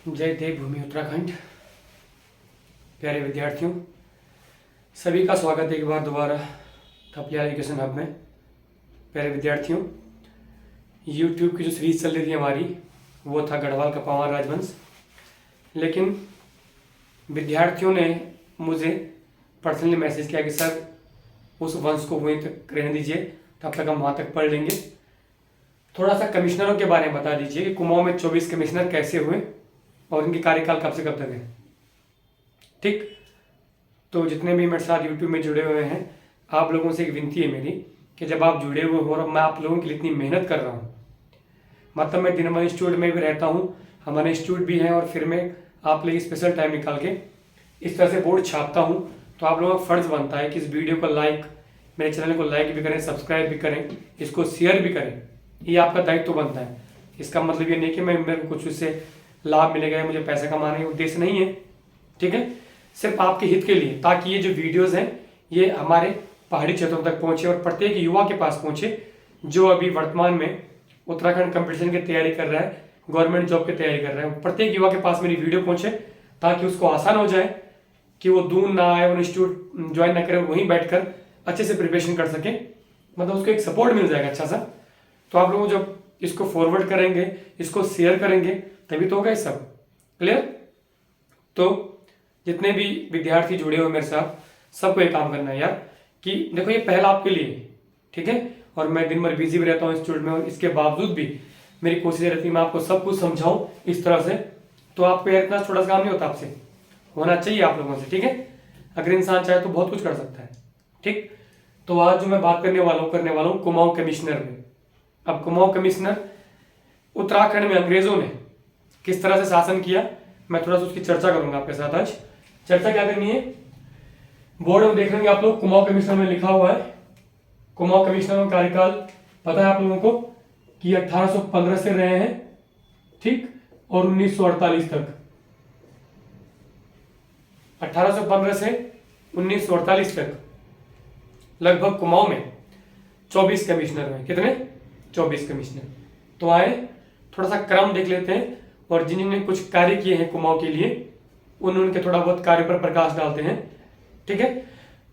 जय देवभूमि उत्तराखंड। प्यारे विद्यार्थियों, सभी का स्वागत है एक बार दोबारा थपलियाल एजुकेशन हब में। प्यारे विद्यार्थियों, यूट्यूब की जो सीरीज चल रही थी हमारी वो था गढ़वाल का पावर राजवंश, लेकिन विद्यार्थियों ने मुझे पर्सनली मैसेज किया कि सर उस वंश को वहीं तक रहने दीजिए, तब तक हम वहाँ तक पढ़ लेंगे। थोड़ा सा कमिश्नरों के बारे में बता दीजिए कि कुमाऊं में 24 कमिश्नर कैसे हुए और इनके कार्यकाल कब से कब तक है। ठीक, तो जितने भी मेरे साथ यूट्यूब में जुड़े हुए हैं, आप लोगों से एक विनती है मेरी कि जब आप जुड़े हुए हो और मैं आप लोगों के लिए इतनी मेहनत कर रहा हूँ, मतलब मैं दिनभर इंस्टीट्यूट में भी रहता हूँ, हमारे इंस्टीट्यूट भी हैं, और फिर मैं आप लोग स्पेशल टाइम निकाल के इस तरह से बोर्ड छापता हूँ, तो आप लोगों का फ़र्ज़ बनता है कि इस वीडियो को लाइक, मेरे चैनल को लाइक भी करें, सब्सक्राइब भी करें, इसको शेयर भी करें। ये आपका दायित्व बनता है। इसका मतलब ये नहीं कि मेरे को कुछ उससे लाभ मिलेगा या मुझे पैसा कमाने का उद्देश्य नहीं है। ठीक है, सिर्फ आपके हित के लिए, ताकि ये जो वीडियोस हैं ये हमारे पहाड़ी क्षेत्रों तक पहुंचे और प्रत्येक युवा के पास पहुंचे जो अभी वर्तमान में उत्तराखंड कंपटीशन की तैयारी कर रहा है, गवर्नमेंट जॉब की तैयारी कर रहा है। प्रत्येक युवा के पास मेरी वीडियो पहुंचे ताकि उसको आसान हो जाए कि वो दूर ना आए और इंस्टीट्यूट ज्वाइन ना करे, वहीं बैठकर अच्छे से प्रिपरेशन कर सके, मतलब उसको एक सपोर्ट मिल जाएगा अच्छा सा। तो आप लोग जब इसको फॉरवर्ड करेंगे, इसको शेयर करेंगे, तभी तो होगा ये सब। क्लियर? तो जितने भी विद्यार्थी जुड़े हुए मेरे साथ, सबको एक काम करना है यार कि देखो ये पहला आपके लिए, ठीक है, और मैं दिन भर बिजी भी रहता हूँ इंस्टीट्यूट में, और इसके बावजूद भी मेरी कोशिश रहती है मैं आपको सब कुछ समझाऊं इस तरह से। तो आपको यार इतना छोटा सा काम नहीं होता, आपसे होना चाहिए आप लोगों से। ठीक है, अगर इंसान चाहे तो बहुत कुछ कर सकता है। ठीक, तो आज जो मैं बात करने वाला हूँ कुमाऊं कमिश्नर में। अब कुमाऊं कमिश्नर उत्तराखंड में अंग्रेजों ने किस तरह से शासन किया, मैं थोड़ा सा उसकी चर्चा करूंगा आपके साथ। आज चर्चा क्या करनी है, बोर्ड में देख लेंगे आप लोग, कुमाऊं कमिश्नर में लिखा हुआ है। कुमाऊं कमिश्नर का कार्यकाल पता है आप लोगों को कि 1815 से रहे हैं, ठीक, और 1948 तक। 1815 से 1948 तक लगभग कुमाऊं में 24 कमिश्नर हैं। कितने? 24 कमिश्नर। तो आए थोड़ा सा क्रम देख लेते हैं, और जिन्होंने कुछ कार्य किए हैं कुमाऊं के लिए उनके थोड़ा बहुत कार्य पर प्रकाश डालते हैं। ठीक है,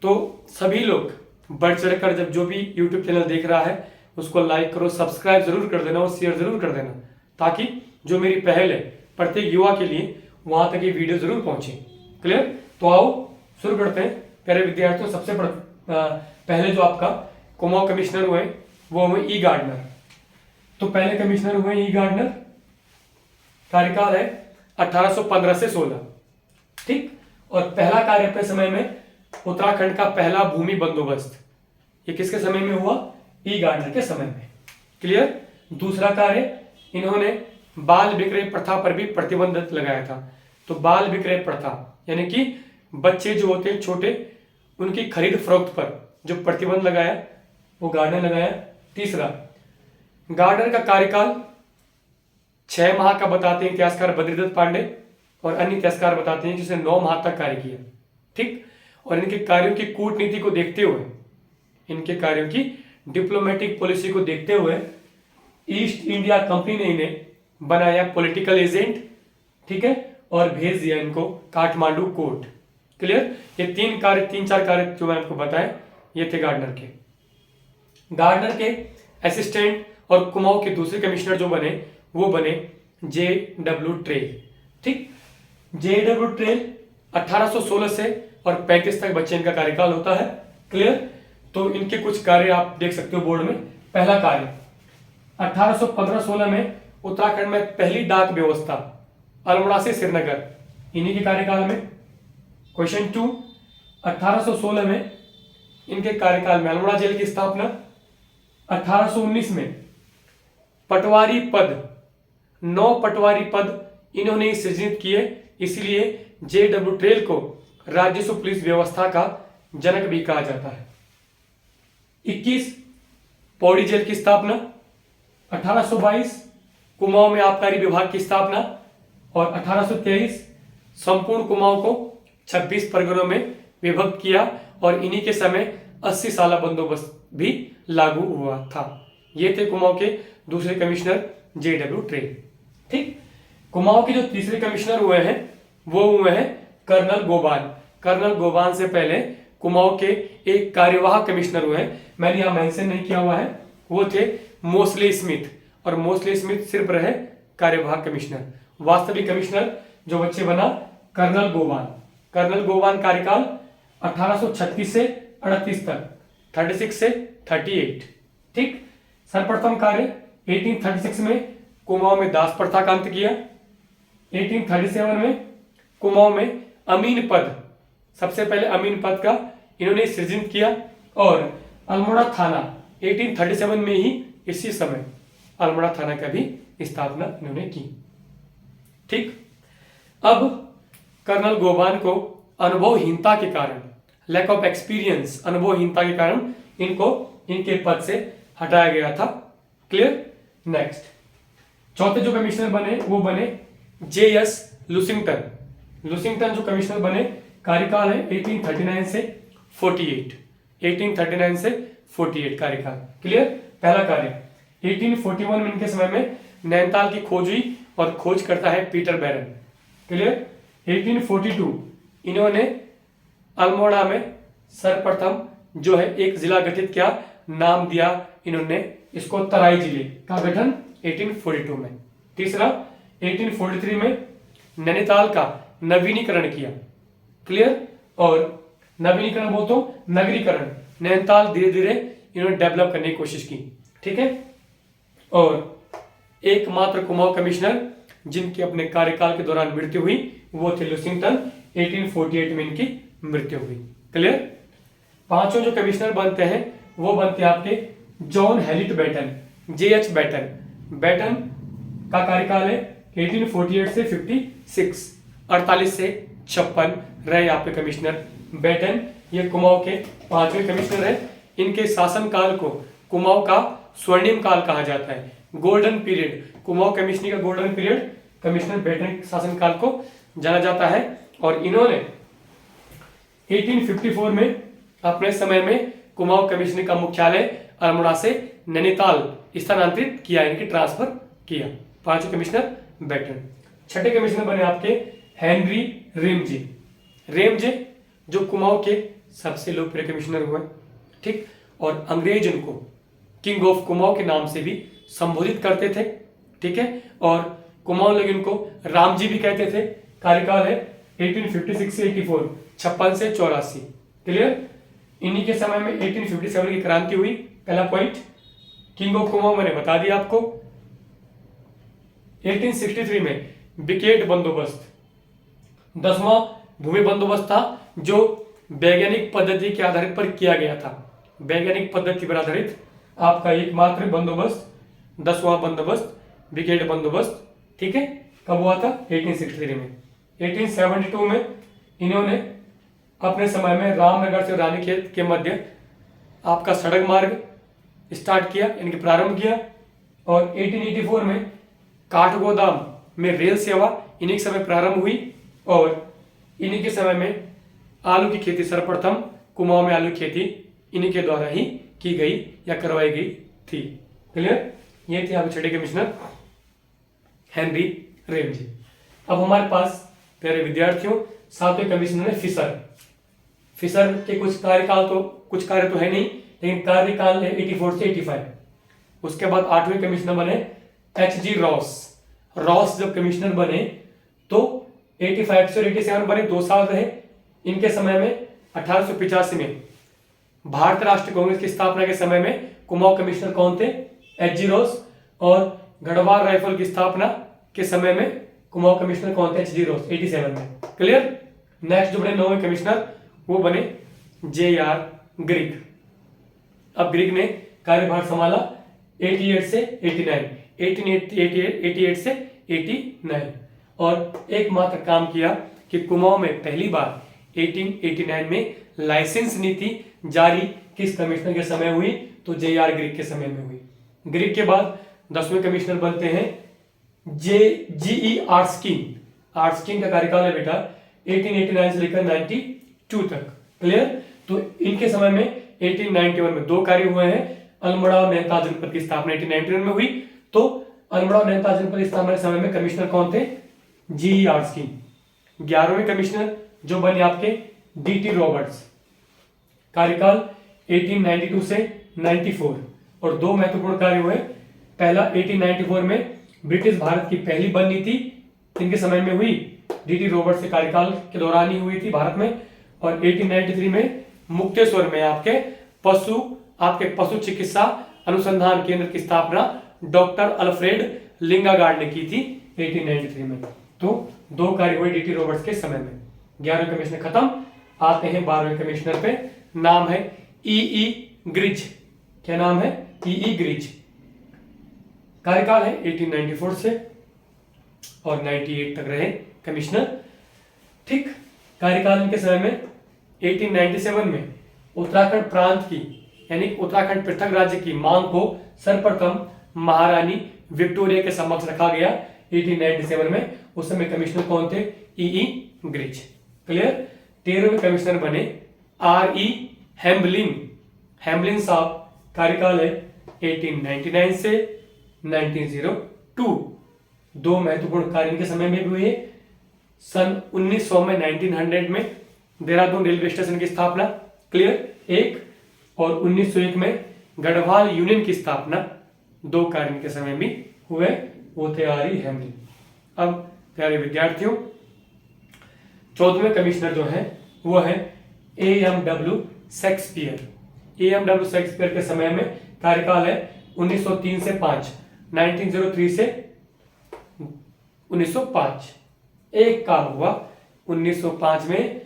तो सभी लोग बढ़ चढ़ कर, जब जो भी यूट्यूब चैनल देख रहा है उसको लाइक करो, सब्सक्राइब जरूर कर देना और शेयर जरूर कर देना, ताकि जो मेरी पहल है प्रत्येक युवा के लिए वहां तक ये वीडियो जरूर पहुंचे। क्लियर? तो आओ शुरू करते हैं। प्यारे विद्यार्थियों, सबसे पहले जो आपका कुमाऊं कमिश्नर हुए वो हुए ई गार्डनर। तो पहले कमिश्नर हुए ई गार्डनर, कार्यकाल है 1815 से 16। ठीक, और पहला कार्य अपने समय में उत्तराखंड का पहला भूमि बंदोबस्त, ये किसके समय में हुआ? ई गार्डनर के समय में। क्लियर? दूसरा कार्य, इन्होंने बाल विक्रय प्रथा पर भी प्रतिबंध लगाया था। तो बाल विक्रय प्रथा यानी कि बच्चे जो होते हैं छोटे, उनकी खरीद फरोख्त पर जो प्रतिबंध लगाया वो गार्डनर लगाया। तीसरा, गार्डनर का कार्यकाल 6 माह का बताते हैं इतिहासकार बद्रीदत्त पांडे, और अन्य इतिहासकार बताते हैं जिसने 9 माह तक कार्य किया। ठीक, और इनके कार्यों की कूटनीति को देखते हुए, इनके कार्यों की डिप्लोमेटिक पॉलिसी को देखते हुए ईस्ट इंडिया कंपनी ने इन्हें बनाया पॉलिटिकल एजेंट। ठीक है, और भेज दिया इनको काठमांडू कोर्ट। क्लियर? ये तीन चार कार्य जो मैंने आपको बताए ये थे गार्डनर के। गार्डनर के असिस्टेंट और कुमाऊं के दूसरे कमिश्नर जो बने वो बने JW ट्रेल। ठीक, JW ट्रेल 1816 से और 35 तक बच्चे इनका कार्यकाल होता है। क्लियर? तो इनके कुछ कार्य आप देख सकते हो बोर्ड में। पहला कार्य, 1815-16 में उत्तराखंड में पहली डाक व्यवस्था अल्मोड़ा से श्रीनगर, इन्हीं के कार्यकाल में। क्वेश्चन 2, 1816 में इनके कार्यकाल में अल्मोड़ा जेल की स्थापना। 1819 में पटवारी पद, 9 पटवारी पद इन्होंने सृजित किए, इसलिए JW ट्रेल को राजस्व पुलिस व्यवस्था का जनक भी कहा जाता है। 21, पौड़ी जेल की स्थापना। 1822 कुमाऊं में आबकारी विभाग की स्थापना, और 1823 संपूर्ण कुमाऊं को 26 परगनों में विभक्त किया, और इन्हीं के समय 80 साला बंदोबस्त भी लागू हुआ था। ये थे कुमाऊं के दूसरे कमिश्नर JW ट्रेल। ठीक, कुमाऊं के जो तीसरे कमिश्नर हुए हैं वो हुए हैं कर्नल गोबान। कर्नल गोबान से पहले कुमाऊं के एक कार्यवाहक कमिश्नर हुए हैं, मैंने यहां मेंशन नहीं किया हुआ है, वो थे मोस्ले स्मिथ, और मोस्ले स्मिथ सिर्फ रहे कार्यवाहक कमिश्नर। वास्तविक कमिश्नर जो बच्चे बना कर्नल गोबान। कर्नल गोबान कार्यकाल 1836 से 38 तक, 36 से 38। ठीक। सर्वप्रथम कार्य 1836 में कुमाऊं में दास प्रथा का अंत किया। 1837 में कुमाऊं में अमीन पद, सबसे पहले अमीन पद का इन्होंने सृजन किया, और अल्मोड़ा थाना 1837 में ही इसी समय अल्मोड़ा थाना का भी स्थापना इन्होंने की। ठीक। अब कर्नल गोबान को अनुभवहीनता के कारण, लैक ऑफ एक्सपीरियंस, अनुभवहीनता के कारण इनको इनके पद से हटाया गया था। क्लियर। नेक्स्ट, चौथे जो कमिश्नर बने वो बने J.S. लुसिंगटन। लुसिंगटन जो कमिश्नर बने, कार्यकाल है 1839 से 48, 1839 से 48 कार्यकाल। क्लियर। पहला कार्य 1841 में इनके समय में नैनीताल की खोज हुई, और खोज करता है पीटर बैरन। क्लियर। 1842 इन्होंने अल्मोड़ा में सर्वप्रथम जो है एक जिला गठित किया, नाम दिया इन्होंने इसको तराई जिले का गठन 1842 में। तीसरा 1843 में नैनीताल का नवीनीकरण किया। क्लियर। और नवीनीकरण बोलते हो नगरीकरण, नैनीताल धीरे धीरे इन्होंने डेवलप करने की कोशिश की। ठीक है। और एकमात्र कुमाऊं कमिश्नर जिनकी अपने कार्यकाल के दौरान मृत्यु हुई वो थे लुसिंगटन, 1848 में इनकी मृत्यु हुई। क्लियर। पांचों जो कमिश्नर बनते हैं वो बनते हैं आपके John Hallet Batten, J.H. Batten. Batten का कार्यकाल है 1848 से 56, 48 से 56 रहे आपके कमिश्नर बैटन। ये कुमाऊं के पांचवें कमिश्नर है। इनके शासनकाल को कुमाऊं का स्वर्णिम काल कहा जाता है, गोल्डन पीरियड। कुमाऊं कमिश्नरी का गोल्डन पीरियड कमिश्नर बैटन शासनकाल को जाना जाता है। और इन्होंने 1854 में अपने समय में कुमाऊं कमिश्नरी का मुख्यालय अल्मोड़ा से नैनीताल स्थानांतरित किया, इनकी ट्रांसफर किया। पांचवें कमिश्नर बैटन। छठे कमिश्नर बने आपके हेनरी रेमजे। रेमजे जो कुमाऊं के सबसे लोकप्रिय कमिश्नर हुए। ठीक। और अंग्रेज उनको किंग ऑफ कुमाऊं के नाम से भी संबोधित करते थे। ठीक है। और कुमाऊं लोग इनको राम जी भी कहते थे। कार्यकाल है 1856 से 84, 56 से 84। क्लियर। इन्हीं के समय में 1857 की क्रांति हुई। पहला पॉइंट किंग ऑफ कुमाऊं मैंने बता दिया आपको। 1863 में विकेट बंदोबस्त, 10वां भूमि बंदोबस्त था जो वैज्ञानिक पद्धति के आधारित पर किया गया था। वैज्ञानिक पद्धति पर आधारित आपका एकमात्र बंदोबस्त 10वां बंदोबस्त, विकेट बंदोबस्त। ठीक है। कब हुआ था? 1863 में। 1872 में इन्होंने अपने समय में रामनगर से रानीखेत के मध्य आपका सड़क मार्ग स्टार्ट किया, यानी प्रारंभ किया। और 1884 में काठगोदाम में रेल सेवा इन्हीं के समय प्रारंभ हुई। और इन्हीं के समय में आलू की खेती सर्वप्रथम कुमाऊं में आलू की खेती इन्हीं के द्वारा ही की गई या करवाई गई थी। क्लियर। ये थे आपके छठे कमिश्नर हेनरी रेमजे। अब हमारे पास प्यारे विद्यार्थियों सातवें कमिश्नर है फिशर। फिशर के कुछ कार्य तो है नहीं, लेकिन कार्यकाल है 84 से 85। उसके बाद आठवें कमिश्नर बने H.G. रॉस। रॉस जब कमिश्नर बने तो 85 से 87 बने, 2 साल रहे। इनके समय में 1885 में भारत राष्ट्र कांग्रेस की स्थापना के समय में कुमाऊं कमिश्नर कौन थे? H.G. रॉस। और गढ़वाल राइफल की स्थापना के समय में कुमाऊं कमिश्नर कौन थे? H.G. रॉस, 87 में। क्लियर। नेक्स्ट जो बने 9वें कमिश्नर वो बने J.R. ग्रिग। अब ग्रिग ने कार्यभार संभाला 88 से 89, 1888 से 89। और एकमात्र काम किया कि कुमाऊं में पहली बार 1889 में लाइसेंस नीति जारी किस कमिश्नर के समय हुई? तो J.R. ग्रिग के समय में हुई। ग्रिग के बाद 10वें कमिश्नर बनते हैं G.E. आर्स्किन। आर्स्किन का कार्यकाल है बेटा 1889 से लेकर 92 तक। क्लियर। तो इनके समय में 1891 में 2 कार्य हुए हैं। अल्मोड़ा और नैनीताल जनपद की स्थापना 1891 में हुई। तो अल्मोड़ा और नैनीताल जनपद स्थापना के समय में कमिश्नर कौन थे? GERs की। 11वें कमिश्नर जो बने आपके DT रॉबर्ट्स, कार्यकाल 1892 से 94, और दो महत्वपूर्ण कार्य हुए। पहला 1894 में ब्रिटिश भारत की पहली वन नीति इनके समय में हुई, DT रॉबर्ट्स के कार्यकाल के दौरान ही हुई थी भारत में। और 1893 में मुक्तेश्वर में आपके पशु चिकित्सा अनुसंधान केंद्र की स्थापना डॉक्टर अल्फ्रेड लिंगागार्ड ने की थी 1893 में। तो दो कार्य हुए DT रॉबर्ट्स के समय में। 11वें कमिश्नर खत्म, आते हैं 12वें कमिश्नर पे। नाम है EE ग्रिच। क्या नाम है? EE ग्रिच। कार्यकाल है 1894 से और 98 तक रहे कमिश्नर। ठीक, कार्यकाल इनके समय में 1897 में उत्तराखंड प्रांत की यानी उत्तराखंड पृथक राज्य की मांग को सर्वप्रथम महारानी विक्टोरिया के समक्ष रखा गया 1897 में। उस समय कमिश्नर कौन थे? EE ग्रिच। क्लियर। 13वें कमिश्नर बने RE हेम्बलिन साहब। कार्यकाल है 1899 से 1902। दो महत्वपूर्ण कार्य इनके समय में भी हुए। सन 1900 में 1900 में देहरादून रेलवे स्टेशन की स्थापना, क्लियर, एक, और 1901 में गढ़वाल यूनियन की स्थापना। दो कार्य इनके समय में हुए, वो थे RE हेम्बलिन। अब प्यारे विद्यार्थियों, 14वें कमिश्नर जो है वो है AMW शेक्सपियर। AMW शेक्सपियर के समय में कार्यकाल है 1903 से 5, 1903 से 1905। एक काम हुआ, 1905 में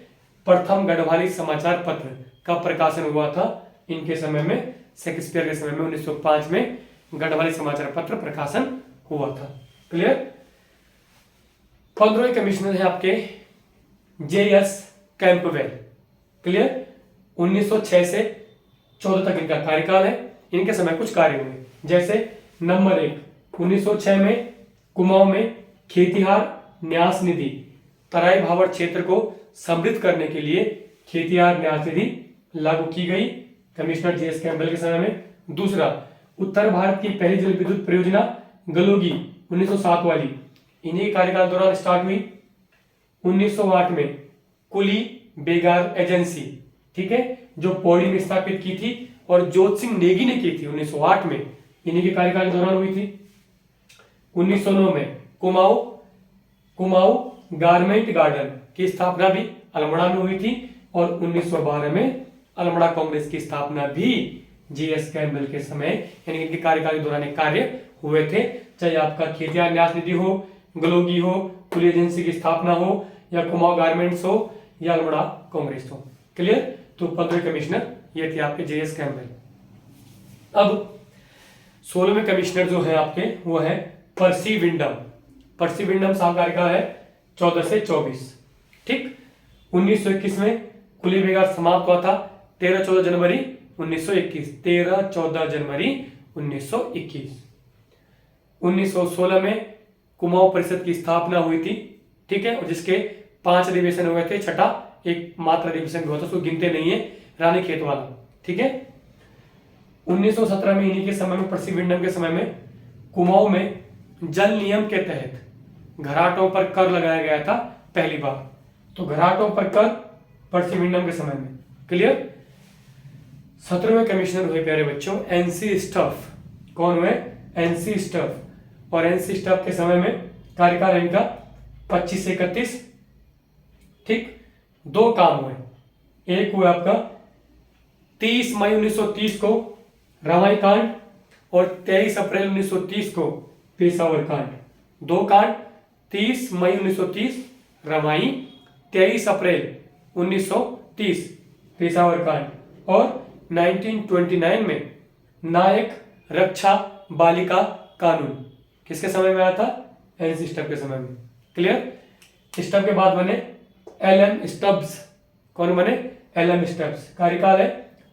प्रथम गढ़वाली समाचार पत्र का प्रकाशन हुआ था इनके समय में। शेक्सपियर के समय में 1905 में गढ़वाली समाचार पत्र प्रकाशन हुआ था। क्लियर। 15वें कमिश्नर है आपके JS कैंपवेल। क्लियर। 1906 से 14 तक इनका कार्यकाल है। इनके समय कुछ कार्य हुए, जैसे नंबर 1, 1906 में कुमाऊं में खेतिहार न्यास निधि, तराई भावर क्षेत्र को समृद्ध करने के लिए खेतिहार न्यास निधि लागू की गई, कमिश्नर JS कैंपबेल के समय में। दूसरा, उत्तर भारत की पहली जल विद्युत परियोजना गलोगी 1907 वाली इन्हीं के कार्यकाल दौरान स्टार्ट हुई। 1908 में कुली बेगार एजेंसी, ठीक है, जो पौड़ी में स्थापित की थी और जोत सिंह नेगी ने की थी 1908 में, इन्हीं के कार्यकाल के दौरान हुई थी। 1909 में कुमाऊं गारमेंट गार्डन की स्थापना भी अल्मोड़ा में हुई थी और 1912 में अल्मोड़ा कांग्रेस की स्थापना भी JS कैंपबेल के समय यानी इनके कार्यकाल के दौरान कार्य हुए थे। चाहे आपका खेतिहार न्यास निधि हो, गलोगी हो, कुली एजेंसी की स्थापना हो, या कुमाऊं गारमेंट्स हो, या अल्मोड़ा कांग्रेस हो। क्लियर। तो 15वें कमिश्नर ये थे आपके JS कैंपबेल। अब 16वें कमिश्नर जो है आपके वो है पर्सी विंडम साहब। कार्यकाल है 14 से 24। ठीक। 1921 में कुली बेगार समाप्त हुआ था 13-14 जनवरी 1921। 13-14 जनवरी 1921। 1916 में कुमाऊं परिषद की स्थापना हुई थी, ठीक है, और जिसके 5 अधिवेशन हुए थे, छठा एक मात्र अधिवेशन हुआ था, उसको गिनते नहीं है, रानी खेत वाला। ठीक है। 1917 में इन्हीं के समय में पर्सी विंडम के समय में कुमाऊं में जल नियम के तहत घराटों पर कर लगाया गया था पहली बार। तो घराटों पर कर पर्सी विंडम के समय में। क्लियर। 17वें कमिश्नर हुए प्यारे बच्चों NC स्टफ। कौन हुए? NC stuff. और NC स्टफ के समय में कार्यकाल इनका 25 से 31। ठीक। दो काम हुए, एक हुआ आपका 30 मई 1930 को रवाई कांड और 23 अप्रैल 1930 को पेशावर कांड। दो कांड, 30 मई 1930 रवाई, 23 अप्रैल 1930 पेशावर कांड, और 1929 में नायक रक्षा बालिका कानून किसके समय में आया था? NC स्टफ के समय में। क्लियर। स्टफ के बाद बने LM स्टब्स। कौन बने? LM Stubbs. कार्यकाल है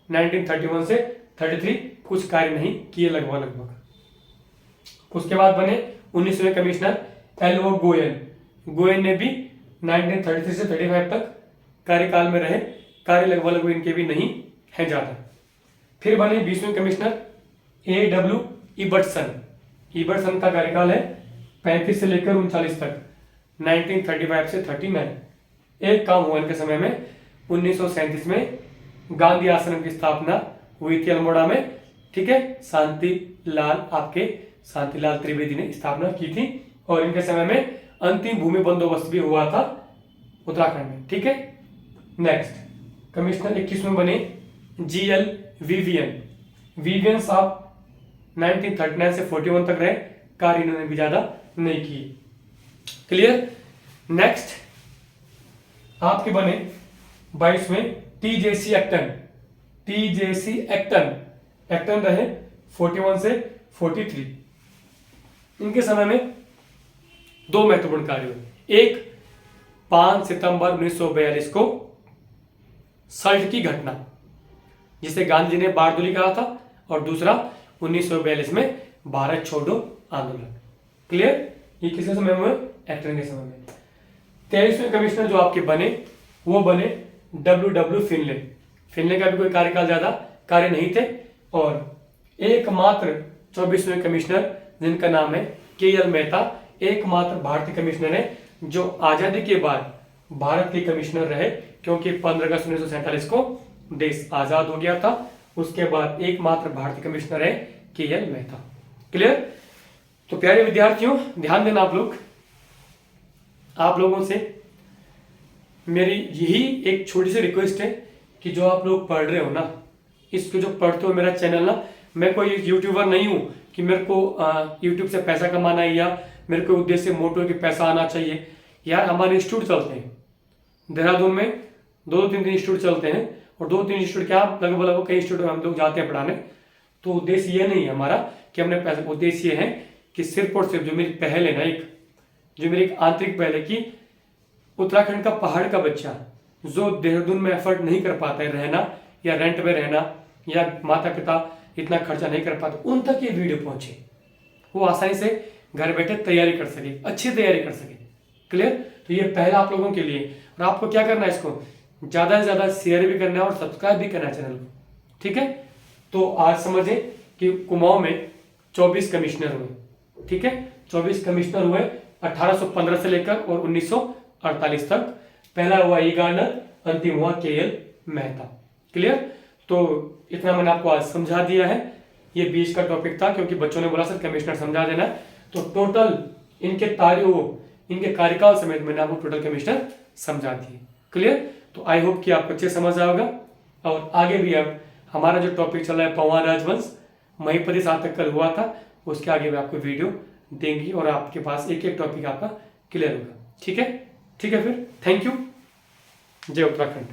1931 से 33। कुछ कार्य नहीं किए लगभग। उसके बाद बने 19वें कमिश्नर LO गोयन ने भी 1933 से 35 तक कार्यकाल में रहे। कार्य लगभग इनके भी नहीं है ज्यादा। फिर बने 20वें कमिश्नर AW इबर्टसन। इबरसन सन का कार्यकाल है 35 से लेकर 39 तक, 1935 से 39। एक काम हुआ इनके समय में, 1937 में गांधी आश्रम की स्थापना हुई थी अल्मोड़ा में, ठीक है। शांतिलाल त्रिवेदी ने स्थापना की थी, और इनके समय में अंतिम भूमि बंदोबस्त भी हुआ था उत्तराखंड में, ठीक है। नेक्स्ट कमिश्नर 21 में बने GL विवियन साहब 1939 से 41 तक रहे, कार्य इन्होंने भी ज्यादा नहीं की। क्लियर। नेक्स्ट आपके बने 22 में TJC एक्टन रहे 41 से 43। इनके समय में दो महत्वपूर्ण कार्य हुए। एक 5 सितंबर 1942 को सल्ट की घटना, जिसे गांधी जी ने बारदोली कहा था, और दूसरा 1942 में भारत छोड़ो आंदोलन। क्लियर। ये किसके समय में? एक्टन के समय में। 23वें कमिश्नर जो आपके बने वो बने WW फिनले का भी कोई कार्यकाल ज्यादा कार्य नहीं थे, और एकमात्र 24वें कमिश्नर जिनका नाम है KL मेहता, एकमात्र भारतीय कमिश्नर है जो आजादी के बाद भारत के कमिश्नर रहे, क्योंकि 15 अगस्त 1947 को देश आजाद हो गया था। उसके बाद एकमात्र भारतीय कमिश्नर है KL मेहता। क्लियर। तो प्यारे विद्यार्थियों, ध्यान देना आप लोगों से मेरी यही एक छोटी सी रिक्वेस्ट है कि जो आप लोग पढ़ रहे हो ना, इसको जो पढ़ते हो मेरा चैनल ना, मैं कोई यूट्यूबर नहीं हूं कि मेरे को यूट्यूब से पैसा कमाना है, या मेरे को उद्देश्य मोटो कि पैसा आना चाहिए। यार हमारे इंस्टीट्यूट चलते हैं देहरादून में, 2-3 इंस्टीट्यूट चलते हैं, और 2-3 इंस्टीट्यूट क्या लगभग कई इंस्टीट्यूट में हम लोग जाते हैं पढ़ाने। तो उद्देश्य ये नहीं है हमारा कि हमने पैसा, उद्देश्य ये है कि सिर्फ और सिर्फ जो मेरी पहल है ना, जो मेरी आंतरिक पहल है कि उत्तराखंड का पहाड़ का बच्चा जो देहरादून में एफर्ट नहीं कर पाता है रहना, या रेंट में रहना, या माता पिता इतना खर्चा नहीं कर पाते, उन तक ये वीडियो पहुंचे, वो आसानी से घर बैठे तैयारी कर सके, अच्छी तैयारी कर सके। क्लियर। तो ये पहला आप लोगों के लिए, और आपको क्या करना है, इसको ज्यादा से ज्यादा शेयर भी करना है और सब्सक्राइब भी करना है चैनल को, ठीक है। तो आज समझे कि कुमाऊं में 24 कमिश्नर हुए, ठीक है। 24 कमिश्नर हुए 1815 से लेकर और 1948 तक। पहला हुआ ई गार्नर, अंतिम हुआ KL मेहता। क्लियर। तो इतना मैंने आपको आज समझा दिया है। ये बीच का टॉपिक था, क्योंकि बच्चों ने बोला सर कमिश्नर समझा देना, तो टोटल इनके कार्यकाल समेत मैंने आपको टोटल कमिश्नर समझा दिए। क्लियर। तो आई होप कि आपको अच्छे समझ आएगा, और आगे भी अब हमारा जो टॉपिक चल रहा है पवार राजवंश, महीपति शाह तक कल हुआ था, उसके आगे भी आपको वीडियो देंगी, और आपके पास एक एक टॉपिक आपका क्लियर होगा। ठीक है। ठीक है, फिर थैंक यू। जय उत्तराखंड।